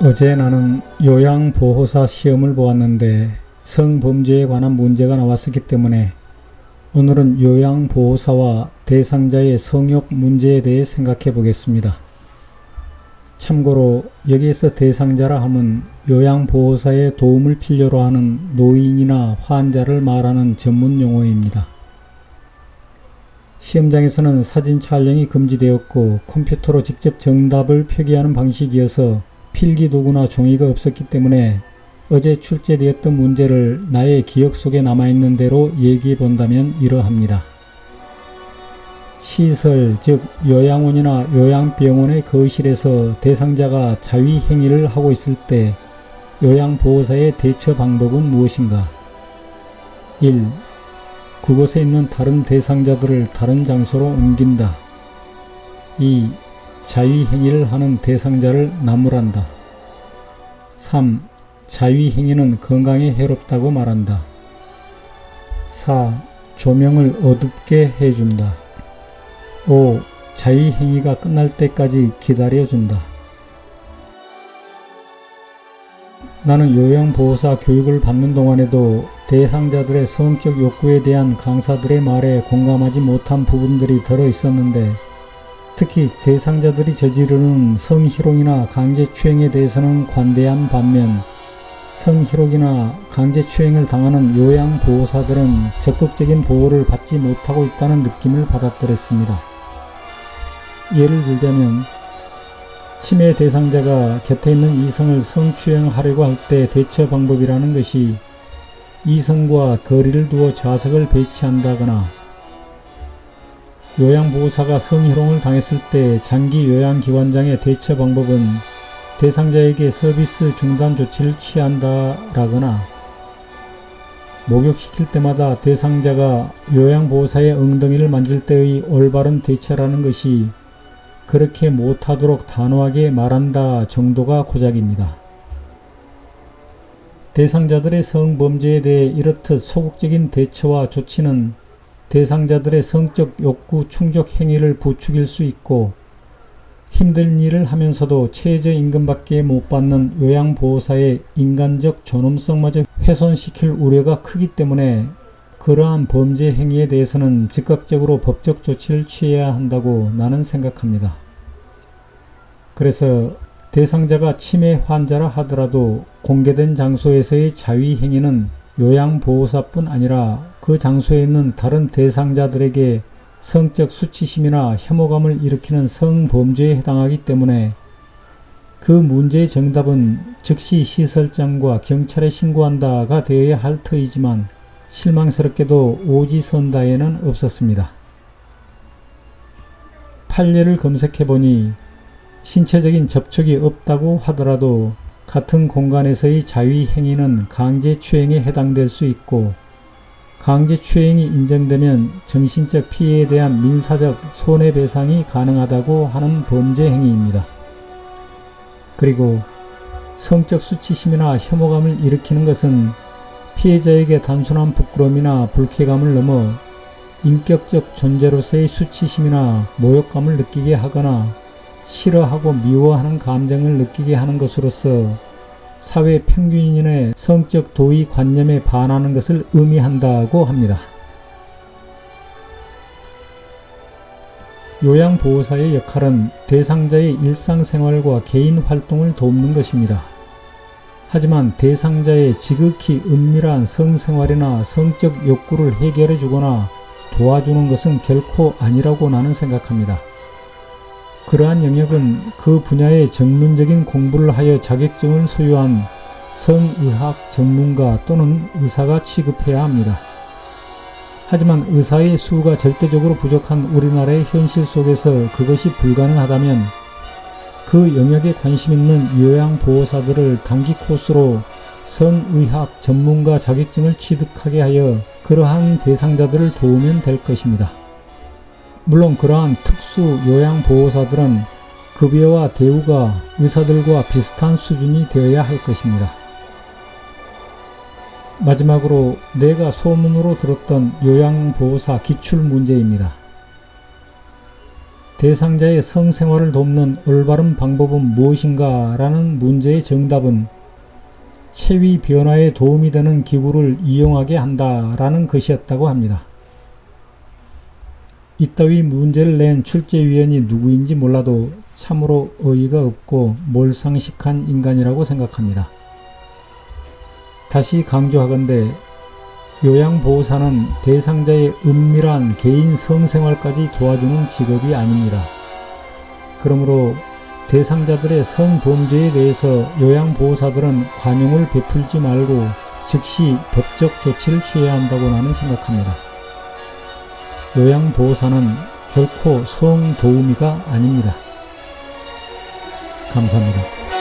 어제 나는 요양보호사 시험을 보았는데 성범죄에 관한 문제가 나왔었기 때문에 오늘은 요양보호사와 대상자의 성욕 문제에 대해 생각해 보겠습니다. 참고로 여기에서 대상자라 함은 요양보호사의 도움을 필요로 하는 노인이나 환자를 말하는 전문 용어입니다. 시험장에서는 사진 촬영이 금지되었고 컴퓨터로 직접 정답을 표기하는 방식이어서 필기도구나 종이가 없었기 때문에 어제 출제되었던 문제를 나의 기억 속에 남아있는 대로 얘기해 본다면 이러합니다. 시설, 즉 요양원이나 요양병원의 거실에서 대상자가 자위행위를 하고 있을 때 요양보호사의 대처 방법은 무엇인가? 1. 그곳에 있는 다른 대상자들을 다른 장소로 옮긴다. 2. 자위행위를 하는 대상자를 나무란다. 3. 자위행위는 건강에 해롭다고 말한다. 4. 조명을 어둡게 해준다. 5. 자위행위가 끝날 때까지 기다려준다. 나는 요양보호사 교육을 받는 동안에도 대상자들의 성적 욕구에 대한 강사들의 말에 공감하지 못한 부분들이 들어 있었는데 특히 대상자들이 저지르는 성희롱이나 강제추행에 대해서는 관대한 반면 성희롱이나 강제추행을 당하는 요양보호사들은 적극적인 보호를 받지 못하고 있다는 느낌을 받았더랬습니다. 예를 들자면 치매 대상자가 곁에 있는 이성을 성추행하려고 할 때 대처 방법이라는 것이 이성과 거리를 두어 좌석을 배치한다거나 요양보호사가 성희롱을 당했을 때 장기 요양기관장의 대처 방법은 대상자에게 서비스 중단 조치를 취한다라거나 목욕시킬 때마다 대상자가 요양보호사의 엉덩이를 만질 때의 올바른 대처라는 것이 그렇게 못하도록 단호하게 말한다 정도가 고작입니다. 대상자들의 성범죄에 대해 이렇듯 소극적인 대처와 조치는 대상자들의 성적 욕구 충족 행위를 부추길 수 있고 힘든 일을 하면서도 최저임금밖에 못 받는 요양보호사의 인간적 존엄성마저 훼손시킬 우려가 크기 때문에 그러한 범죄 행위에 대해서는 즉각적으로 법적 조치를 취해야 한다고 나는 생각합니다. 그래서 대상자가 치매 환자라 하더라도 공개된 장소에서의 자위행위는 요양보호사뿐 아니라 그 장소에 있는 다른 대상자들에게 성적 수치심이나 혐오감을 일으키는 성범죄에 해당하기 때문에 그 문제의 정답은 즉시 시설장과 경찰에 신고한다가 되어야 할 터이지만 실망스럽게도 오지선다에는 없었습니다. 판례를 검색해보니 신체적인 접촉이 없다고 하더라도 같은 공간에서의 자위행위는 강제추행에 해당될 수 있고 강제추행이 인정되면 정신적 피해에 대한 민사적 손해배상이 가능하다고 하는 범죄 행위입니다. 그리고 성적 수치심이나 혐오감을 일으키는 것은 피해자에게 단순한 부끄러움이나 불쾌감을 넘어 인격적 존재로서의 수치심이나 모욕감을 느끼게 하거나 싫어하고 미워하는 감정을 느끼게 하는 것으로서 사회 평균인의 성적 도의 관념에 반하는 것을 의미한다고 합니다. 요양보호사의 역할은 대상자의 일상생활과 개인 활동을 돕는 것입니다. 하지만 대상자의 지극히 은밀한 성생활이나 성적 욕구를 해결해 주거나 도와주는 것은 결코 아니라고 나는 생각합니다. 그러한 영역은 그 분야의 전문적인 공부를 하여 자격증을 소유한 성의학 전문가 또는 의사가 취급해야 합니다. 하지만 의사의 수가 절대적으로 부족한 우리나라의 현실 속에서 그것이 불가능하다면 그 영역에 관심 있는 요양보호사들을 단기 코스로 성의학 전문가 자격증을 취득하게 하여 그러한 대상자들을 도우면 될 것입니다. 물론 그러한 특수 요양보호사들은 급여와 대우가 의사들과 비슷한 수준이 되어야 할 것입니다. 마지막으로 내가 소문으로 들었던 요양보호사 기출문제입니다. 대상자의 성생활을 돕는 올바른 방법은 무엇인가 라는 문제의 정답은 체위 변화에 도움이 되는 기구를 이용하게 한다라는 것이었다고 합니다. 이따위 문제를 낸 출제위원이 누구인지 몰라도 참으로 어이가 없고 몰상식한 인간이라고 생각합니다. 다시 강조하건대 요양보호사는 대상자의 은밀한 개인 성생활까지 도와주는 직업이 아닙니다. 그러므로 대상자들의 성범죄에 대해서 요양보호사들은 관용을 베풀지 말고 즉시 법적 조치를 취해야 한다고 나는 생각합니다. 요양보호사는 결코 성도우미가 아닙니다. 감사합니다.